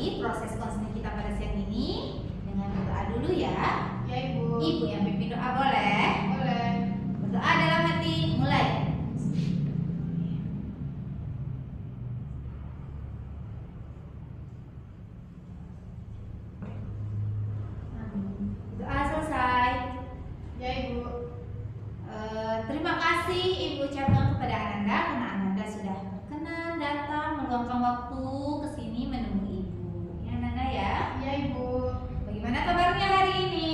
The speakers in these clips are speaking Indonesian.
mulai proses konseling kita pada siang ini dengan berdoa dulu ya. Ya Ibu. Ibu yang pimpin doa boleh? Boleh. Berdoa dalam hati, mulai. Doa selesai. Ya Ibu. Terima kasih Ibu ucapkan kepada Ananda karena Ananda sudah berkenan datang meluangkan waktu ke sini menemui Ibu. Ya Ananda ya. Ya Ibu. Bagaimana kabarnya hari ini?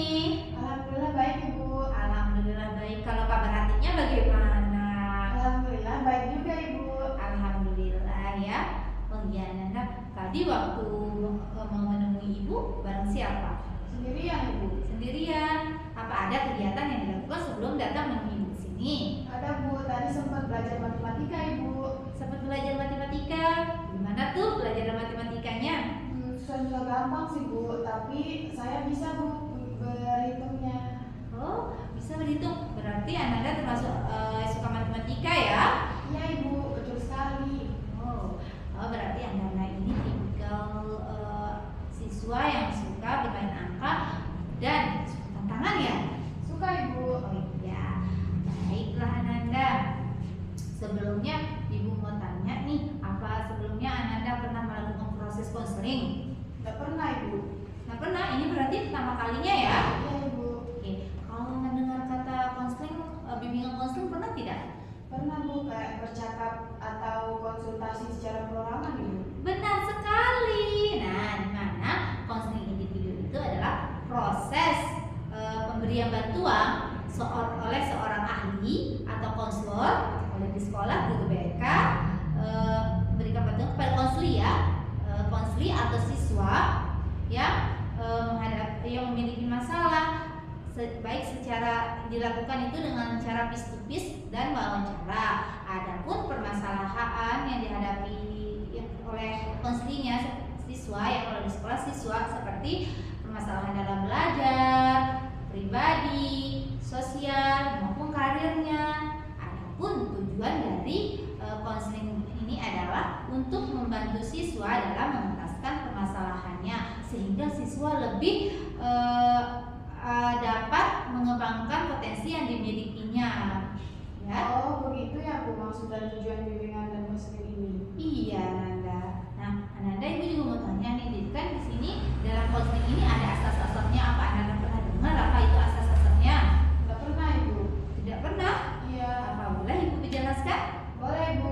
Alhamdulillah baik Ibu. Alhamdulillah baik. Kalau kabar hatinya bagaimana? Alhamdulillah baik juga Ibu. Alhamdulillah ya. Oh iya Ananda, tadi waktu mau menemui Ibu bareng siapa? Sendirian Ibu. Sendirian. Apa ada kegiatan yang dilakukan sebelum datang menemui Ibu ke sini? Ada Bu, tadi sempat belajar matematika Ibu. Sempat belajar matematika. Gimana tuh belajar matematikanya? Susah gampang sih Bu, tapi saya bisa Bu berhitungnya. Oh, bisa berhitung. Berarti Ananda termasuk suka matematika ya? Iya Ibu, betul sekali. Oh, berarti Ananda ini tipikal siswa yang suka bermain angka dan suka tantangan ya? Suka Ibu. Oh iya, baiklah Ananda. Sebelumnya Ibu mau tanya nih, apa sebelumnya Ananda pernah melakukan proses konseling? Tidak pernah Ibu. Nggak pernah, ini berarti pertama kalinya ya? Iya Ibu. Oke, kalau mendengar kata konseling, bimbingan konseling pernah tidak? Pernah Bu, kayak bercakap atau konsultasi secara perorangan Ibu. Benar sekali. Nah, di mana konseling individu itu adalah proses pemberian bantuan oleh seorang ahli atau konselor oleh di sekolah guru BK memberikan bantuan kepada konseli ya, konseli atau siswa yang yang memiliki masalah, baik secara dilakukan itu dengan cara face to face dan wawancara. Adapun permasalahan yang dihadapi oleh konselinya siswa yang kalau di sekolah siswa seperti permasalahan dalam belajar, pribadi, sosial maupun karirnya. Adapun tujuan dari konseling ini adalah untuk membantu siswa dalam mengentaskan permasalahannya sehingga siswa lebih dapat mengembangkan potensi yang dimilikinya. Ya. Oh begitu ya Bu, maksud dan tujuan bimbingan dan konseling ini. Iya Ananda. Nah Ananda Ibu juga mau tanya nih, kan di sini dalam konseling ini ada asas-asasnya apa? Ananda pernah dengar apa itu asas-asasnya? Tidak pernah Ibu. Tidak pernah? Iya. Apa boleh Ibu menjelaskan? Boleh Bu.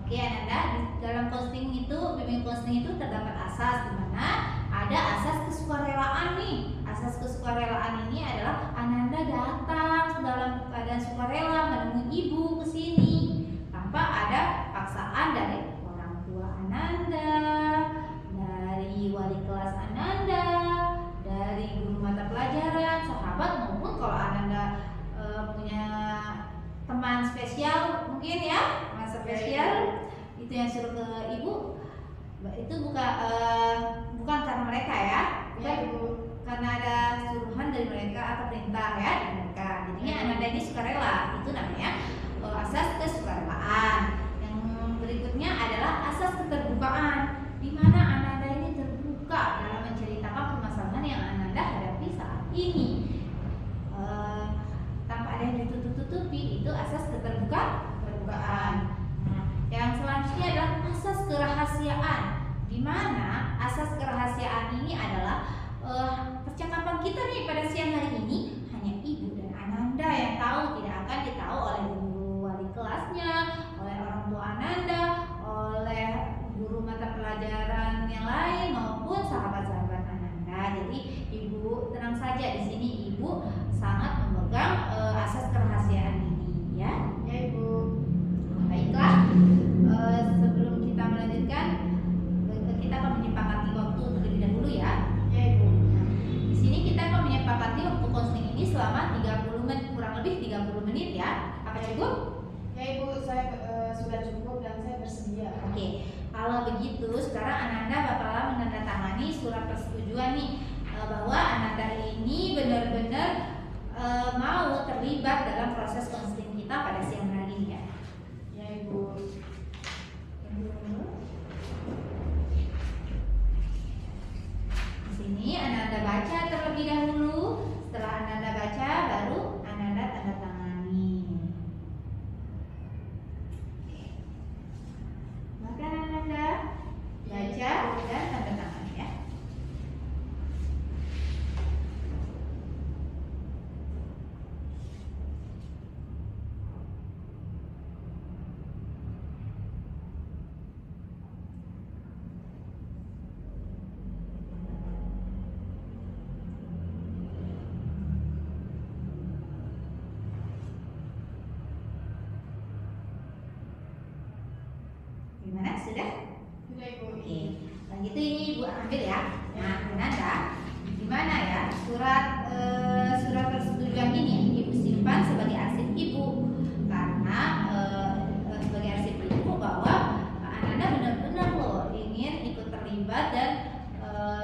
Oke Ananda, di dalam konseling itu, bimbingan konseling itu terdapat asas di mana ada asas kesukarelaan nih. Asas kesukarelaan ini adalah Ananda datang dalam keadaan sukarela menemui Ibu ke sini tanpa ada paksaan dari orang tua Ananda, dari wali kelas Ananda, dari guru mata pelajaran, sahabat maupun kalau Ananda punya teman spesial mungkin ya, teman spesial itu yang suruh ke Ibu itu bukan karena mereka ya, bukan Ibu. karena ada suruhan dari mereka atau perintah ya dari mereka. Jadinya Ananda ini sukarela, itu namanya asas kesukarelaan. Yang berikutnya adalah asas keterbukaan, di mana Ananda ini terbuka dalam menceritakan permasalahan yang Ananda hadapi saat ini tanpa ada yang ditutup-tutupi. Itu asas keterbukaan. Nah, yang selanjutnya adalah asas kerahasiaan, di mana asas kerahasiaan ini adalah percakapan kita nih pada siang hari ini hanya Ibu dan Ananda yang tahu, tidak akan ditahu oleh guru wali kelasnya, oleh orang tua Ananda, oleh guru mata pelajaran yang lain maupun sahabat-sahabat Ananda. Jadi Ibu tenang saja, di sini Ibu sangat memegang asas kerahasiaan ini ya. Ya Ibu. Baiklah, sebelum kita melanjutkan kita akan menyepakati waktu terlebih dahulu ya. Ya Ibu. Di sini kita akan menyepakati waktu konseling ini selama 30 menit, kurang lebih 30 menit ya. Apa cukup? Ya Ibu, saya sudah cukup dan saya bersedia. Oke, kalau begitu sekarang Ananda bakalan menandatangani surat persetujuan nih bahwa Ananda ini benar-benar mau terlibat dalam proses konseling kita pada siang hari ya. Ya Ibu. dan tanda tangan ya. Gimana? Sudah? Sudah Ibu. Oke, kalau gitu ini Ibu ambil ya. Nah, Nanda, gimana ya surat persetujuan ini Ibu simpan sebagai arsip Ibu karena sebagai arsip Ibu bahwa Ananda benar-benar loh ingin ikut terlibat dan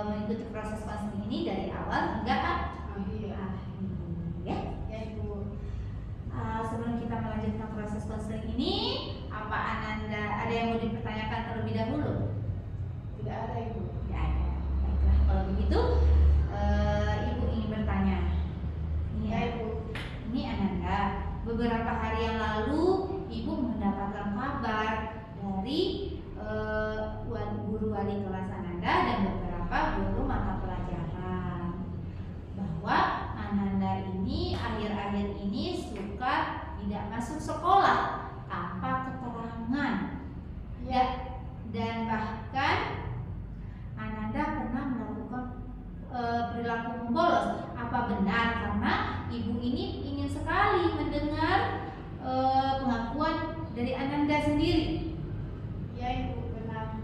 mengikuti proses konseling ini dari awal hingga Akhir. ya. Ya Ibu. Sebelum kita melanjutkan proses konseling ini, apa Ananda ada yang mau dipertanyakan terlebih dahulu? Tidak ada Ibu. Tidak ada. Baiklah, kalau begitu Ibu ingin bertanya. Ya Ibu. Ini Ananda, beberapa hari yang lalu Ibu mendapatkan kabar dari guru wali kelas Ananda dan beberapa guru mata pelajaran bahwa Ananda ini akhir-akhir ini suka tidak masuk sekolah tanpa keterangan. Ya, dan bahkan Ananda pernah melakukan perilaku membolos. Apa benar karena Ibu ini ingin sekali mendengar pengakuan dari Ananda sendiri? Ya Ibu, benar.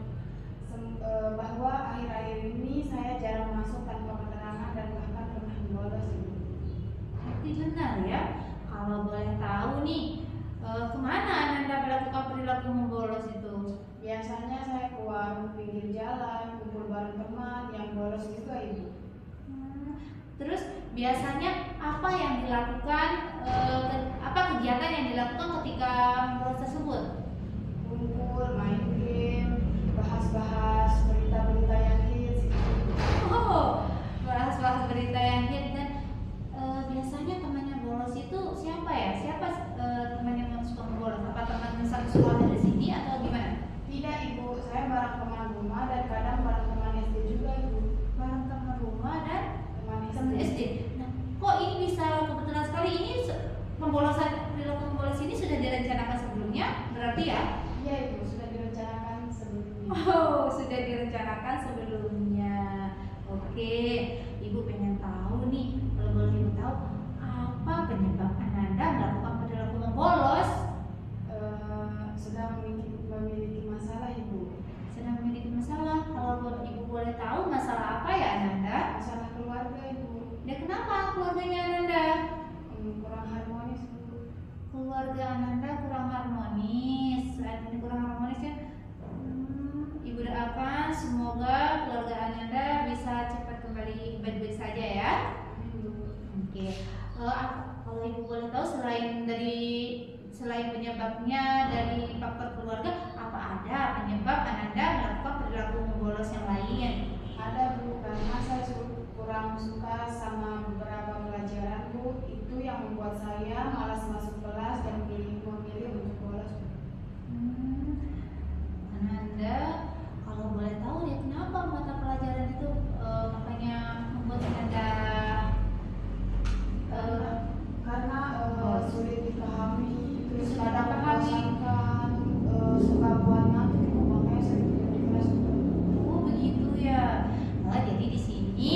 Bahwa akhir-akhir ini saya jarang masuk tanpa keterangan dan bahkan pernah membolos Ibu. Berarti benar ya. Kalau boleh tahu nih, kemana Ananda melakukan perilaku membolos itu? Biasanya saya keluar pinggir jalan, kumpul bareng teman yang bolos juga Ibu. Terus biasanya apa yang dilakukan, apa kegiatan yang dilakukan ketika membolos tersebut? Kumpul, main game, bahas-bahas berita-berita yang hits Ibu. Oh, bahas-bahas berita yang hit dan biasanya temannya bolos itu siapa ya? Siapa teman yang suka membolos? Apa teman satu sekolah dari sini atau gimana? Tidak Ibu, saya bareng teman rumah dan kadang bareng teman SD juga Ibu. Bareng teman rumah dan Teman teman SD. SD. Nah, kok ini bisa kebetulan sekali ini pembolosan perilaku membolos ini sudah direncanakan sebelumnya? Berarti ya? Iya Ibu, sudah direncanakan sebelumnya. Oh, sudah direncanakan sebelumnya. Oke, Ibu pengen tahu nih, kalau boleh Ibu tahu apa penyebab Ananda melakukan perilaku membolos? Sedang memiliki masalah Ibu. Sedang memiliki masalah. Kalau Ibu boleh tahu masalah apa ya Ananda? Masalah keluarga Ibu. Dan kenapa keluarganya Ananda? Kurang harmonis Bu. Keluarga Ananda kurang harmonis. Saat ini kurang harmonis ya. Ibu doakan semoga keluarga Ananda bisa cepat kembali baik-baik saja ya. Oke. Kalau Ibu boleh tahu selain penyebabnya dari faktor keluarga, apa ada penyebab Ananda melakukan perilaku membolos yang lain? Ada Bu, karena saya kurang suka sama beberapa pelajaran Bu. Itu yang membuat saya malas masuk kelas dan memilih untuk bolos Bu. Ananda, kalau boleh tahu ya kenapa mata pelajaran itu makanya membuat Ananda Karena sulit dipahami, terus Sulit kadang dipahami. membosankan, suka buat ngantuk Ibu, makanya saya tidak di kelas Bu. Oh begitu ya. Nah, jadi di sini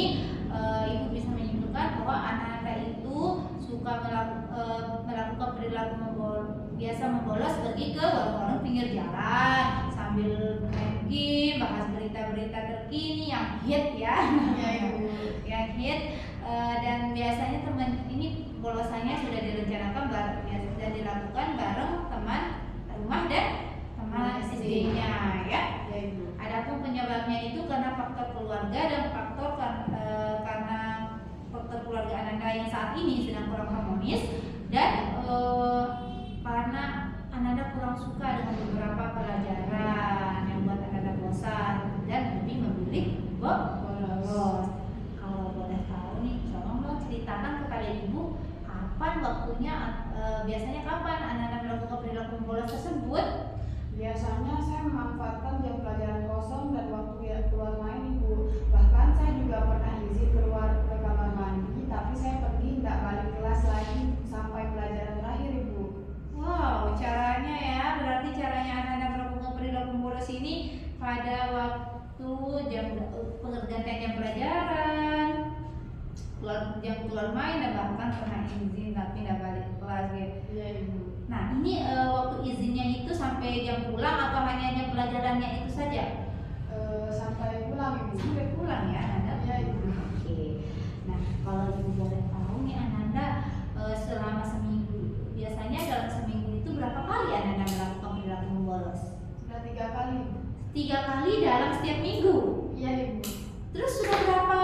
Ibu bisa menyimpulkan bahwa anak-anak itu suka melakukan perilaku biasa membolos pergi ke warung-warung pinggir jalan sambil main game, bahas berita-berita terkini yang hit ya, Iya Ibu. yang hit. Dan biasanya teman ini bolosannya sudah direncanakan dan dilakukan bareng teman rumah dan teman SD-nya ya. Iya Ibu. Adapun penyebabnya itu karena faktor keluarga dan faktor karena faktor keluarga Ananda yang saat ini sedang kurang harmonis dan karena Ananda kurang suka dengan beberapa pelajaran yang buat Ananda bosan dan lebih memilih bolos. Kalau boleh tahu nih, tolong dong ceritakan kepada Ibu kapan waktunya, biasanya kapan Ananda melakukan perilaku bolos tersebut? Biasanya saya memanfaatkan jam pelajaran kosong dan waktu pengertian jam pelajaran, keluar main, dan bahkan pernah izin tapi nggak balik kelas gitu. Iya Ibu. Nah ini waktu izinnya itu sampai jam pulang atau hanya jam pelajarannya itu saja? Sampai pulang Ibu. Sampai pulang ya Ananda? Iya Ibu. Oke. Nah kalau Ibu boleh tahu nih Ananda, selama seminggu, biasanya dalam seminggu itu berapa kali Ananda melakukan perilaku membolos? Sudah 3 kali. 3 kali dalam setiap minggu. Iya Ibu. Terus sudah berapa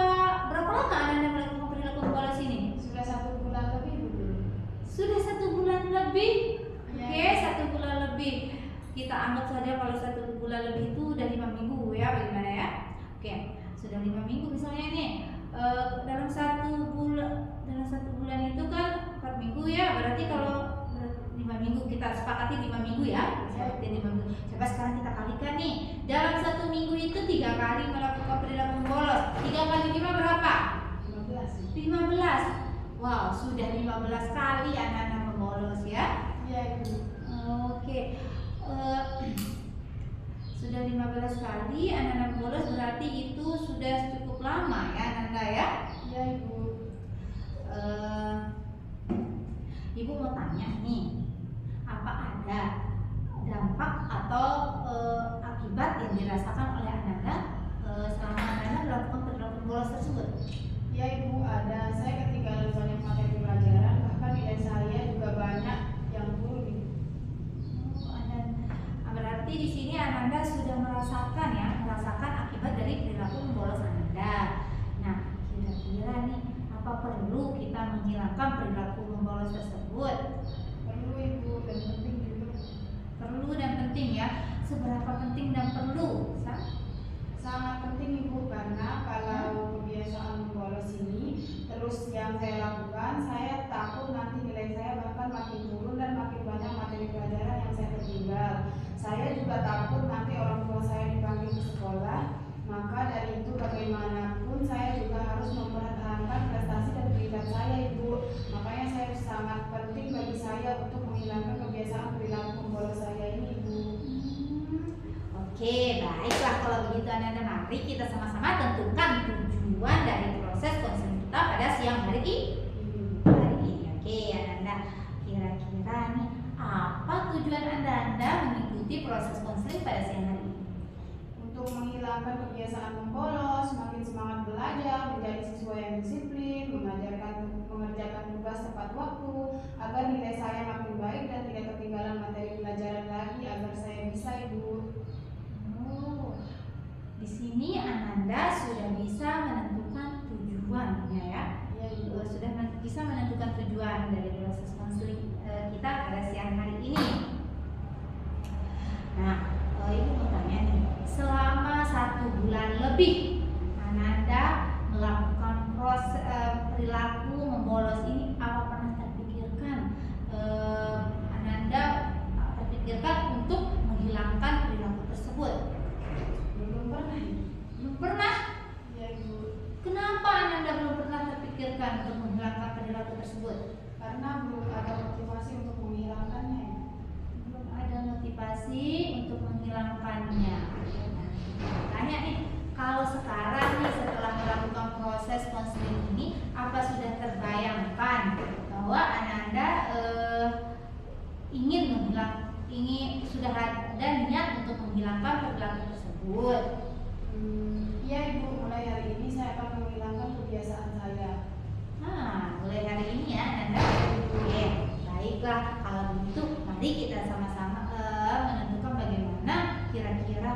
lama Ananda melakukan perilaku membolos ini? Sudah 1 bulan lebih Ibu. Sudah 1 bulan lebih. Iya. Oke, 1 bulan lebih. Kita anggap saja kalau 1 bulan lebih itu udah 5 minggu ya, bagaimana ya? Oke, sudah 5 minggu misalnya nih. Dalam satu bulan itu kan 4 minggu ya, berarti kalau 5 minggu kita sepakati 5 minggu ya, sepakati 5 minggu. Coba sekarang kita kalikan nih. Dalam 1 minggu itu 3 kali melakukan perilaku membolos. 3 kali 5 berapa? 15. 15. Wow, sudah 15 kali anak-anak membolos ya. Iya Ibu. Oke. Sudah 15 kali anak-anak membolos, berarti itu sudah cukup lama ya Nanda ya. Iya Ibu. Ibu mau tanya nih, apa ada dampak atau akibat yang dirasakan oleh Ananda selama Ananda melakukan perilaku membolos tersebut? Iya Ibu, ada. Saya ketinggalan banyak materi pelajaran, bahkan nilai saya juga banyak yang turun Ibu. Berarti di sini Ananda sudah merasakan akibat dari perilaku membolos Ananda. Nah, kira-kira nih apa perlu kita menghilangkan perilaku membolos tersebut? Perlu Ibu, dan penting juga. Perlu dan penting ya. Seberapa penting dan perlu? Sangat penting Ibu, karena kalau kebiasaan membolos ini terus yang saya lakukan, saya takut nanti nilai saya bahkan makin turun dan makin banyak materi pelajaran yang saya tertinggal. Saya juga takut nanti orang tua saya dipanggil ke sekolah. Maka dari itu bagaimanapun saya juga harus mempertahankan prestasi dan peringkat saya Ibu. Makanya saya sangat penting bagi saya untuk menghilangkan kebiasaan perilaku membolos saya ini Ibu. Oke, baiklah kalau begitu Ananda, mari kita sama-sama tentukan tujuan dari proses konseling kita pada siang hari ini. Oke Ananda, kira-kira nih apa tujuan Ananda mengikuti proses konseling pada siang hari ini? Untuk menghilangkan kebiasaan membolos, semakin semangat belajar, menjadi siswa yang disiplin, mengerjakan tugas tepat waktu, agar nilai saya makin baik dan tidak ketinggalan materi pelajaran lagi, agar saya bisa Ibu. Di sini Ananda sudah bisa menentukan tujuannya ya. Sudah bisa menentukan tujuan dari proses konseling kita pada siang hari ini. Nah, Ibu mau tanya nih, selama 1 bulan lebih Ananda melakukan proses perilaku membolos ini, apa pernah terpikirkan Ananda untuk menghilangkan perilaku tersebut? Belum pernah. Belum pernah? Ya Ibu. Kenapa Ananda belum pernah terpikirkan untuk menghilangkan perilaku tersebut? Karena belum ada motivasi untuk menghilangkannya. Belum ada motivasi untuk menghilangkannya. Tanya nih, kalau sekarang nih setelah melakukan proses konseling ini, apa sudah terbayangkan bahwa Ananda sudah ada niat untuk menghilangkan perilaku tersebut? Iya Ibu, mulai hari ini saya akan menghilangkan kebiasaan saya. Mulai hari ini ya Ananda. Oke, baiklah kalau begitu mari kita sama-sama menentukan bagaimana kira-kira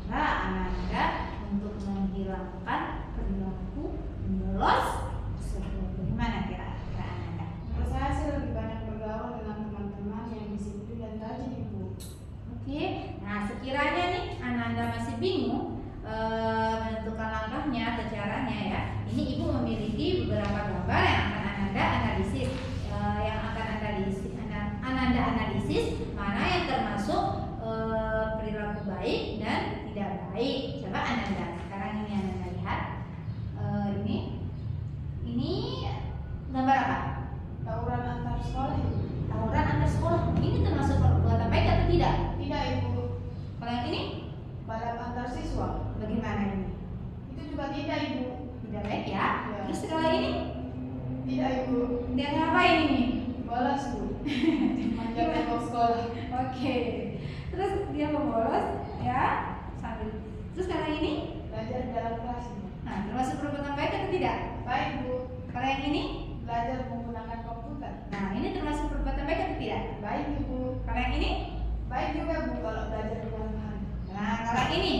cara Ananda untuk menghilangkan perilaku membolos tersebut. Bagaimana kira-kira Ananda? Menurut saya sih lebih banyak bergaul dengan teman-teman yang disiplin dan rajin Ibu. Oke, nah sekiranya nih Ananda masih bingung menentukan langkahnya atau caranya ya, ini Ibu memiliki beberapa gambar yang akan Ananda analisis, Ananda analisis mana yang termasuk perilaku baik dan juga tidak Ibu. Tidak baik ya. Ya. Terus sekolah ini Tidak Ibu. dia ngapain ini? Bolos Bu. Manjat tembok sekolah. Oke. Terus dia membolos ya sambil. Terus sekarang ini, Belajar di dalam kelas Bu. nah termasuk perbuatan baik atau tidak? Baik Bu. Kalau yang ini, Belajar menggunakan komputer. nah ini termasuk perbuatan baik atau tidak? Baik Ibu. Kalau yang ini, Baik juga Bu kalau belajar di malam hari. nah kalau yang ini,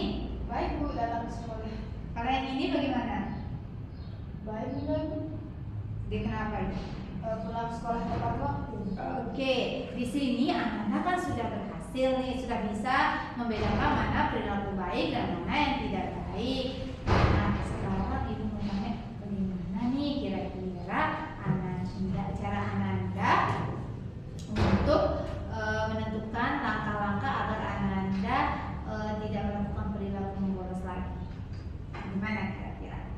Baik Bu datang ke sekolah. kalau yang ini bagaimana? Baik juga Bu. Dia kenapa ini? Pulang sekolah tepat waktu. Oke, di sini anak-anak kan sudah berhasil nih, sudah bisa membedakan mana perilaku baik dan mana yang tidak baik. Nah, sekarang ibu mau tanya bagaimana nih kira-kira cara Ananda untuk menentukan langkah-langkah agar Ananda tidak melakukan perilaku membolos lagi. Gimana kira-kira?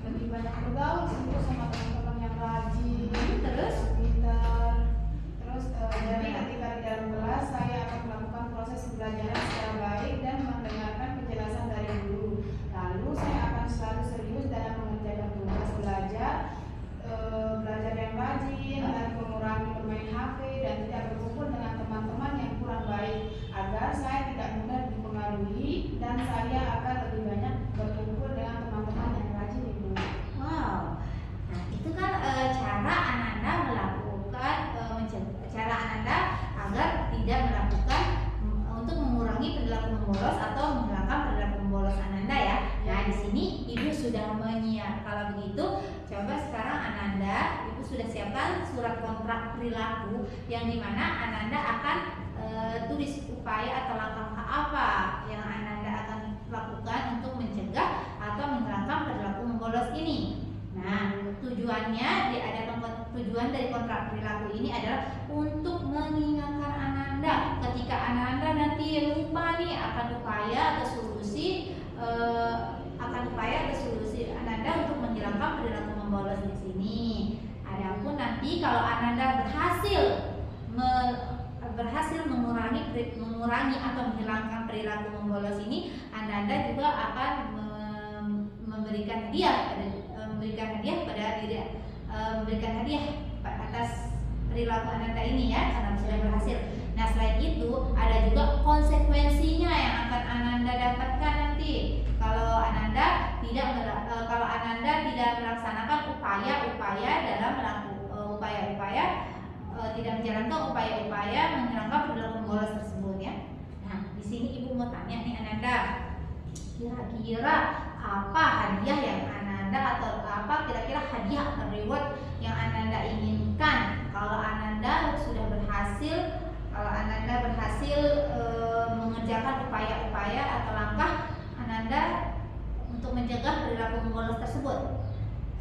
Lebih banyak bergaul sih Bu sama teman-teman yang rajin. Terus? Pintar. Terus jadi ketika di dalam kelas saya akan melakukan proses pembelajaran secara baik dan mendengarkan penjelasan dari guru. Lalu saya akan selalu serius dalam mengerjakan tugas belajar, belajar yang rajin dan mengurangi bermain HP dan tidak berkumpul dengan teman-teman yang kurang baik agar saya tidak mudah dipengaruhi dan saya akan lebih banyak berkumpul dengan teman-teman yang rajin Ibu. Wow, nah itu kan cara Ananda melakukan cara Ananda agar tidak melakukan untuk mengurangi perilaku membolos atau menghilangkan perilaku membolos Ananda ya. Nah di sini ibu sudah menyiapkan. Kalau begitu, coba sekarang Ananda, ibu sudah siapkan surat kontrak perilaku yang dimana Ananda akan tulis upaya atau langkah apa yang Ananda akan lakukan untuk mencegah atau menghilangkan perilaku membolos ini. Nah, tujuannya tujuan dari kontrak perilaku ini adalah untuk mengingatkan Ananda ketika Ananda nanti lupa nih akan upaya atau solusi Ananda untuk menghilangkan perilaku membolos di sini. Adapun nanti kalau Ananda berhasil mengurangi atau menghilangkan perilaku membolos ini, Ananda juga akan memberikan hadiah atas perilaku Ananda ini ya, karena sudah berhasil. Nah selain itu ada juga konsekuensinya yang akan Ananda dapatkan nanti kalau Ananda tidak melaksanakan upaya-upaya dalam tidak menjalankan upaya-upaya menghilangkan perilaku membolos tersebut ya. Nah di sini ibu mau tanya nih Ananda, kira-kira apa hadiah yang Ananda atau apa kira-kira hadiah atau reward yang Ananda inginkan kalau Ananda berhasil mengerjakan upaya-upaya atau langkah Ananda untuk mencegah perilaku membolos tersebut?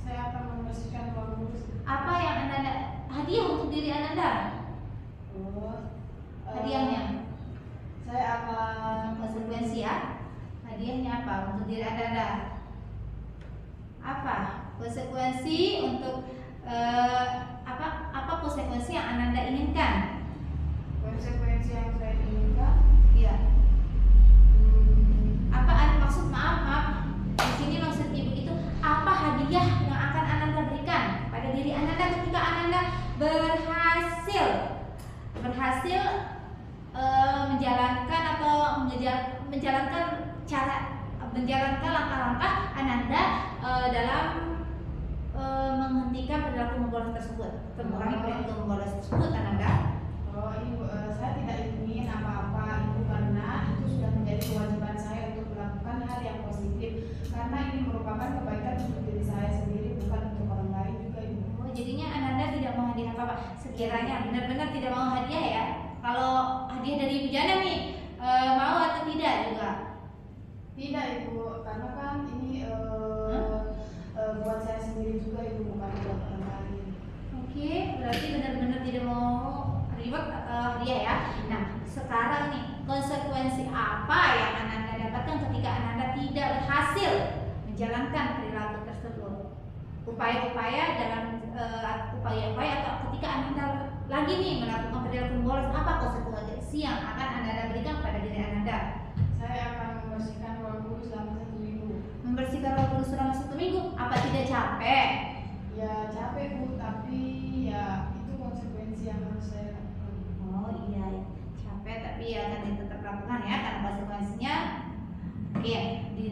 Saya akan membersihkan ruang guru. Apa yang Ananda hadiah untuk diri Ananda? Hadiahnya? Saya akan Konsekuensi ya. Hadiahnya apa untuk diri Ananda? Apa konsekuensi untuk apa konsekuensi yang Ananda inginkan? konsekuensi yang saya inginkan. Iya. Maaf. Di sini maksud ibu itu apa hadiah yang akan Ananda berikan pada diri Ananda ketika Ananda berhasil menjalankan langkah-langkah Ananda dalam menghentikan perilaku membolos tersebut, mengurangi perilaku membolos tersebut Ananda. Oh Ibu, saya tidak ingin apa-apa Ibu karena itu sudah menjadi kewajiban saya untuk melakukan hal yang positif karena ini merupakan kebaikan untuk diri saya sendiri bukan untuk orang lain juga Ibu. Oh, jadinya Ananda tidak mau hadiah apa-apa. Sekiranya benar-benar tidak mau hadiah ya. Kalau hadiah dari Ibu Jana nih mau atau tidak juga? Tidak Ibu, karena kan ini buat saya sendiri juga Ibu, bukan buat orang lain. Oke, berarti benar-benar tidak mau reward hadiah ya. Nah, sekarang nih konsekuensi apa yang Ananda dapatkan ketika Ananda tidak berhasil menjalankan perilaku tersebut? Upaya-upaya atau ketika Ananda lagi nih melakukan perilaku membolos, apa konsekuensi yang akan Ananda berikan pada diri Ananda? Saya akan membersihkan ruang guru selama 1 minggu. Membersihkan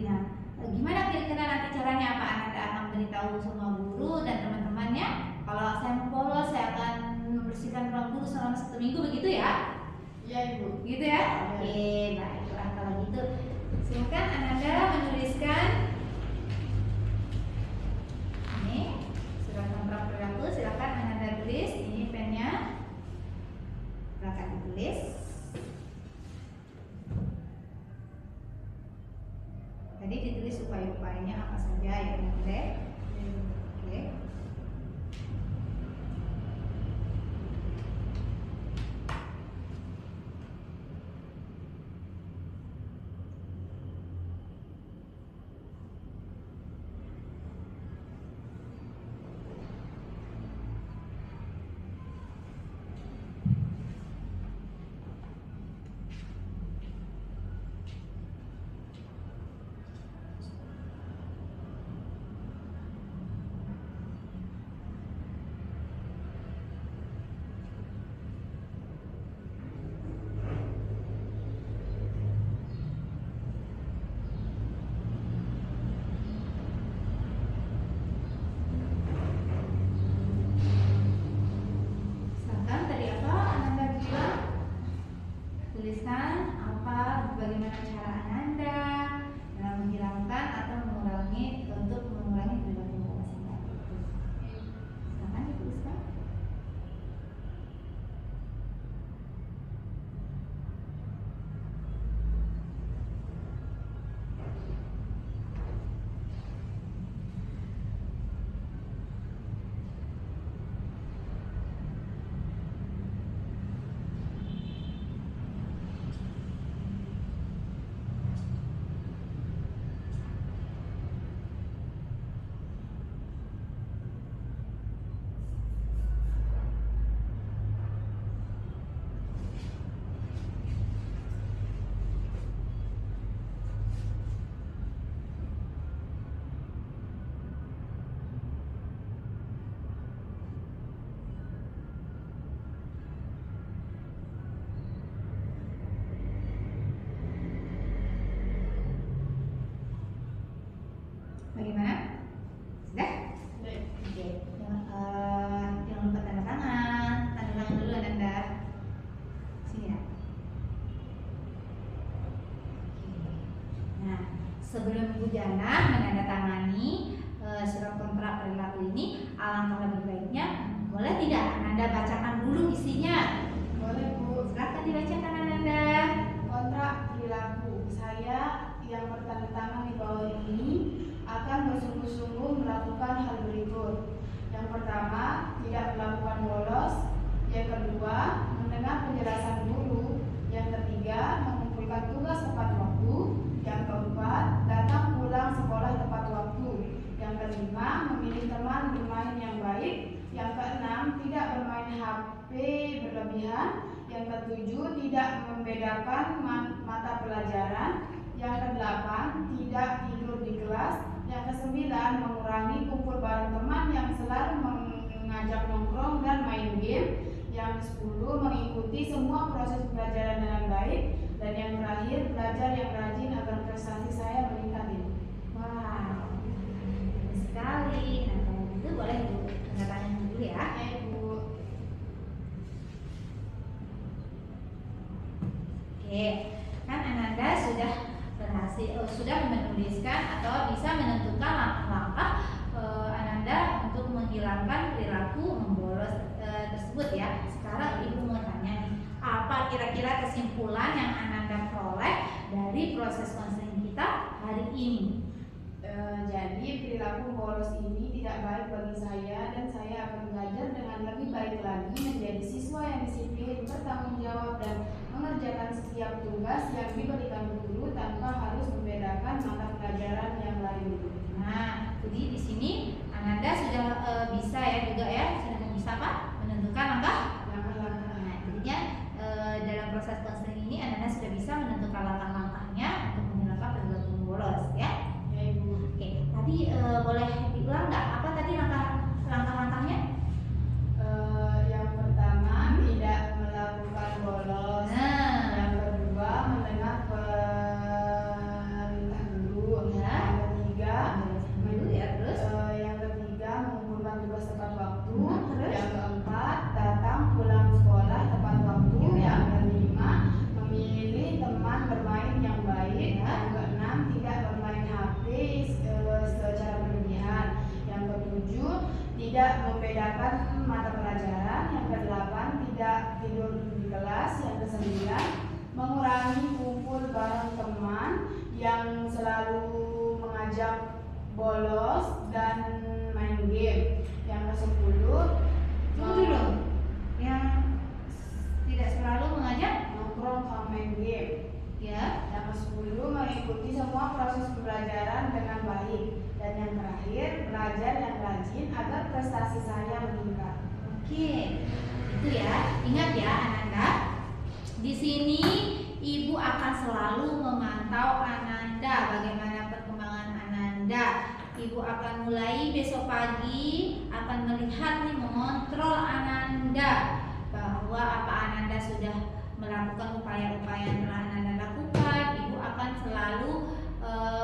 Nah, gimana kira-kira nanti caranya apa? Ananda akan beritahu semua guru dan teman-temannya kalau saya mau bolos, saya akan membersihkan ruang guru selama 1 minggu, begitu ya? Iya Ibu. Gitu ya? Oke, baiklah kalau gitu. Silakan Ananda menuliskan ini surat kontrak perilaku. Silakan Ananda tulis. Ini pennya, silakan ditulis. Tadi ditulis upaya-upayanya apa saja ya Ananda? Oke. Silakan tadi apa Ananda bilang? Tuliskan apa, bagaimana cara Ananda dalam menghilangkan atau mengurangi untuk mengurangi perilaku bolos tadi itu. Silakan dituliskan. Bagaimana? Sudah? Oke. Jangan lupa tanda tangan. Tanda tangan dulu Ananda. Sini ya. Oke. Nah, sebelum Ibu Jana menandatangani surat kontrak perilaku ini, alangkah lebih baiknya boleh tidak Ananda bacakan dulu isinya? Boleh Bu. Silakan dibacakan Ananda. Kontrak perilaku saya yang bertanda tangan di bawah ini akan bersungguh-sungguh melakukan hal berikut. Yang pertama, tidak melakukan bolos. Yang kedua, mendengar penjelasan guru. Yang ketiga, mengumpulkan tugas tepat waktu. Yang keempat, datang pulang sekolah tepat waktu. Yang kelima, memilih teman bermain yang baik. Yang keenam, tidak bermain HP berlebihan. Yang ketujuh, tidak membedakan mata pelajaran. Yang kedelapan, tidak tidur di kelas. Yang kesembilan, mengurangi kumpul bareng teman yang selalu mengajak nongkrong dan main game. Yang ke-10, mengikuti semua proses pelajaran dengan baik. Dan yang terakhir, belajar yang rajin agar prestasi saya meningkat. Wow, bagus sekali. Nah, kalau gitu boleh Bu tanda tangan dulu ya. Ya Ibu. Oke, kan Ananda sudah sudah menuliskan atau bisa menentukan langkah-langkah Ananda untuk menghilangkan perilaku membolos tersebut ya. Sekarang Ibu mau tanya nih, apa kira-kira kesimpulan yang Ananda peroleh dari proses konseling kita hari ini? Jadi perilaku bolos ini tidak baik bagi saya dan saya akan belajar dengan lebih baik lagi menjadi siswa yang disiplin, bertanggung jawab dan mengerjakan setiap tugas yang diberikan guru tanpa harus membedakan mata pelajaran yang lain. Nah, jadi di sini Ananda sudah bisa ya juga ya, sudah bisa Pak menentukan langkah. Nah, jadinya dalam proses konseling ini Ananda sudah bisa menentukan langkah-langkahnya untuk menghilangkan perilaku bolos ya. Ya Ibu. Oke, tadi boleh diulang nggak? Apa tadi langkah-langkahnya? Yang pertama, tidak melakukan bolos. Nah. Yang kedua, mendengar perintah guru. tidak membedakan mata pelajaran. Yang ke-8, tidak tidur di kelas. Yang ke-9, mengurangi kumpul bareng teman yang selalu mengajak bolos dan main game. Yang ke-10, Tunggu dulu. Yang tidak selalu mengajak nongkrong sama main game. ya. Yang ke-10, mengikuti semua proses pembelajaran dengan baik. Dan yang terakhir, belajar yang rajin agar prestasi saya meningkat. Oke, itu ya. Ingat ya, Ananda. Di sini Ibu akan selalu memantau Ananda, bagaimana perkembangan Ananda. Ibu akan mulai besok pagi akan melihat nih, mengontrol Ananda bahwa apa Ananda sudah melakukan upaya-upaya yang telah Ananda lakukan. Ibu akan selalu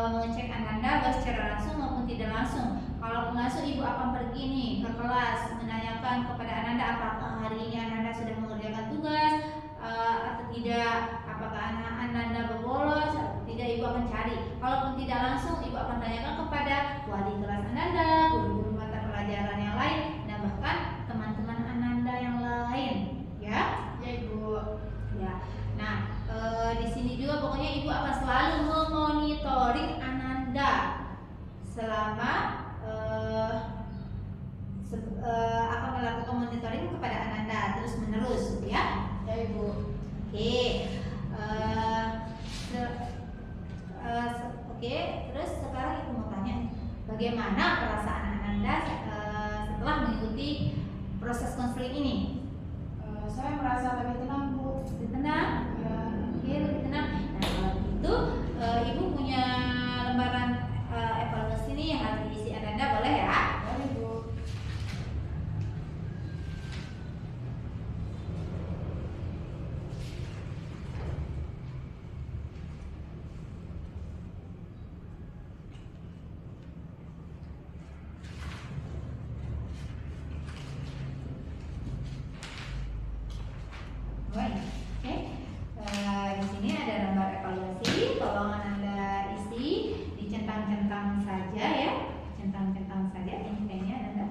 mengecek Ananda baik secara langsung maupun tidak langsung. Kalau langsung, Ibu akan pergi nih ke kelas menanyakan kepada Ananda apakah hari ini Ananda sudah mengerjakan tugas atau tidak, apakah Ananda berbolos atau tidak. Ibu akan cari. Kalaupun tidak langsung, Ibu akan tanyakan kepada wali kelas Ananda, guru-guru mata pelajaran yang lain, dan bahkan teman-teman Ananda yang lain, ya. Ya Ibu. Ya. Nah, di sini juga pokoknya Ibu akan selalu memonitoring Ananda selama akan melakukan monitoring kepada Ananda terus menerus, ya. Ya Ibu. Oke. Oke. Terus sekarang Ibu mau tanya, bagaimana perasaan Ananda setelah mengikuti proses konseling ini? Saya merasa lebih tenang Bu. Lebih tenang? Ya. Oke, lebih tenang. Nah, kalau begitu Ibu punya lembaran evaluasi ini yang harus diisi Ananda, boleh ya? Ya Ibu. Baik. Oke. Di sini ada lembar evaluasi. Tolong Anda isi, dicentang-centang saja ya. Centang-centang saja ini kayaknya Anda.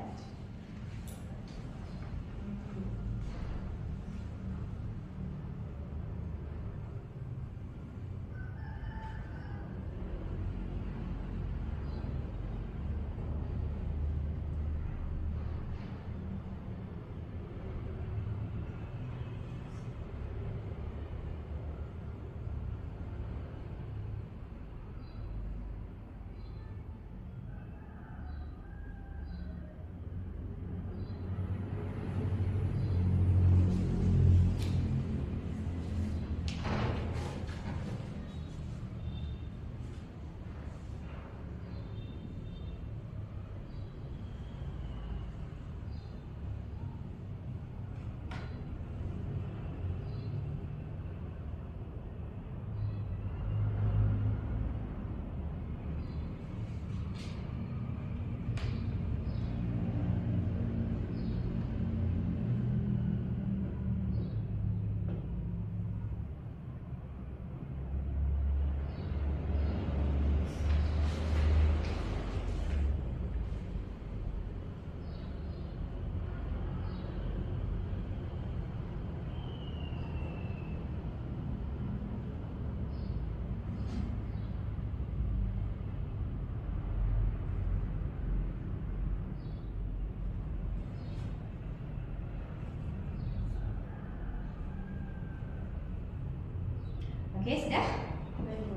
Oke, sudah?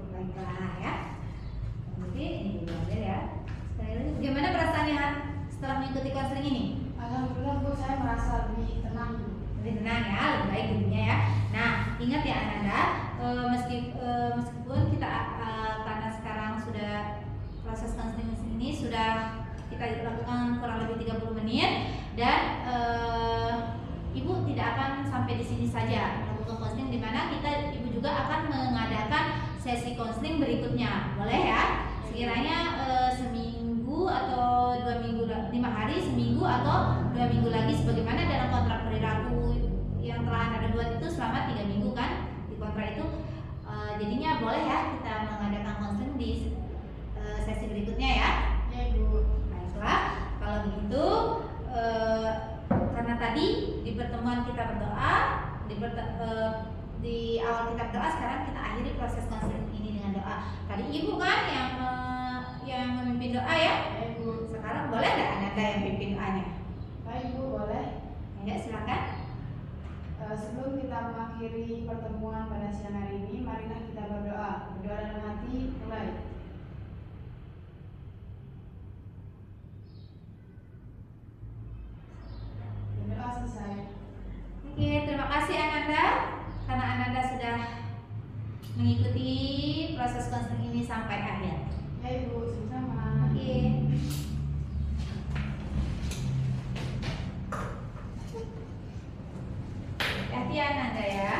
Baiklah ya. Jadi ini dulu ya. Sekali lagi, bagaimana perasaannya setelah mengikuti konseling ini? Alhamdulillah Bu, saya merasa lebih tenang Bu. Lebih tenang ya, lebih baik dirinya ya. Nah, ingat ya Ananda, meskipun kita karena sekarang sudah proses konseling ini sudah kita lakukan kurang lebih 30 menit dan Ibu tidak akan sampai di sini saja melakukan konseling, di mana Ibu juga akan mengadakan sesi konseling berikutnya, boleh ya? Sekiranya seminggu atau 2 minggu, 5 hari, seminggu atau 2 minggu lagi, sebagaimana dalam kontrak perilaku yang telah Anda buat itu selama 3 minggu kan di kontrak itu. Jadinya boleh ya kita mengadakan konseling di sesi berikutnya ya. Ya Ibu. Baiklah, kalau begitu doa ya. Ya Ibu. Sekarang boleh nggak Ananda yang pimpin doanya? Baik Ibu, boleh. Ya, silakan. Sebelum kita mengakhiri pertemuan pada siang hari ini, marilah kita berdoa. Berdoa dalam hati, mulai. Berdoa selesai. Oke, terima kasih Ananda karena Ananda sudah mengikuti proses konseling ini sampai akhir. Ya Ibu, sama-sama. Oke. Hati-hati Ananda ya.